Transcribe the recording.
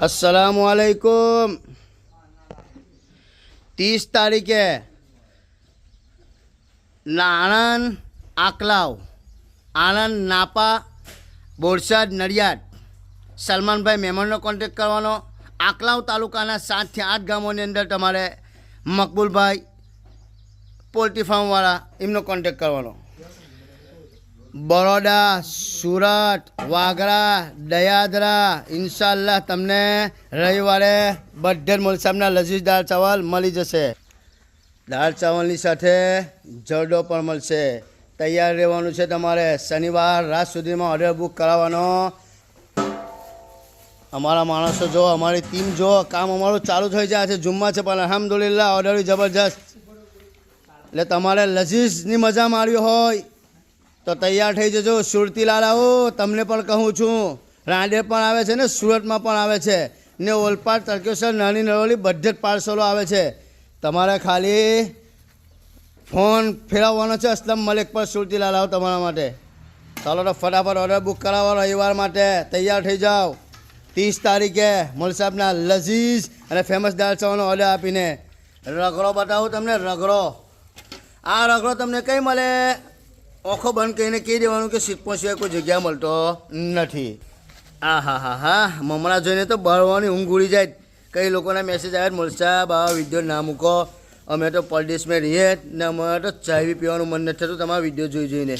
अस्सलामुअलैकुम। 30 તારીખે આણંદ આકલાવ, આણંદ નાપા, બોરસદ, નડિયાદ સલમાનભાઈ મહેમાનનો કોન્ટેક કરવાનો। આકલાવ તાલુકાના 7 થી 8 ગામોની અંદર તમારે મકબૂલભાઈ પોલ્ટ્રી ફાર્મવાળા એમનો કોન્ટેક કરવાનો। બરોડા, સુરત, વાગરા, દયાદરા ઇન્શાલ્લાહ તમને રવિવારે બર્થડે મોલસાબના લજીઝ દાળ ચાવલ મળી જશે। દાળ ચાવલની સાથે જરડો પણ મળશે। તૈયાર રહેવાનું છે તમારે। શનિવાર રાત સુધીમાં ઓર્ડર બુક કરાવવાનો। અમારા માણસો જો, અમારી ટીમ જો, કામ અમારું ચાલુ થઈ જાય છે। જુમ્મા છે પણ અલ્હમ્દુલિલ્લાહ ઓર્ડર જબરજસ્ત। એટલે તમારે લજીઝની મજા માણવી હોય તો તૈયાર થઈ જજો। સુરતીલાલ આવો, તમને પણ કહું છું। રાંદેર પણ આવે છે ને, સુરતમાં પણ આવે છે ને, ઓલપાડ, તરકેશ્વર, નાની નરોલી બધે જ પાર્સલો આવે છે। તમારે ખાલી ફોન ફેરવવાનો છે અસલમ મલિક પર। સુરતીલાલ આવો તમારા માટે। ચાલો તો ફટાફટ ઓર્ડર બુક કરાવો રવિવાર માટે। તૈયાર થઈ જાઓ। 30 તારીખે મોલસાબના લજીઝ અને ફેમસ દાળ ચાવલનો ઓર્ડર આપીને રગડો બતાવું તમને। રગડો, આ રગડો તમને કઈ મળે? ઓખો બંધ કરીને કહી દેવાનું કે સિક્કો સિવાય કોઈ જગ્યા મળતો નથી। આ હા હા હા, મમરા જોઈને તો બળવાની ઊંઘ ઉડી જાય। કઈ લોકોના મેસેજ આવે મોલસાબ આવા વિડીયો ના મૂકો, અમે તો પરદેશમાં રહીએ ને અમારે તો ચાય બી પીવાનું મન નથી થતું તમારા વિડીયો જોઈને।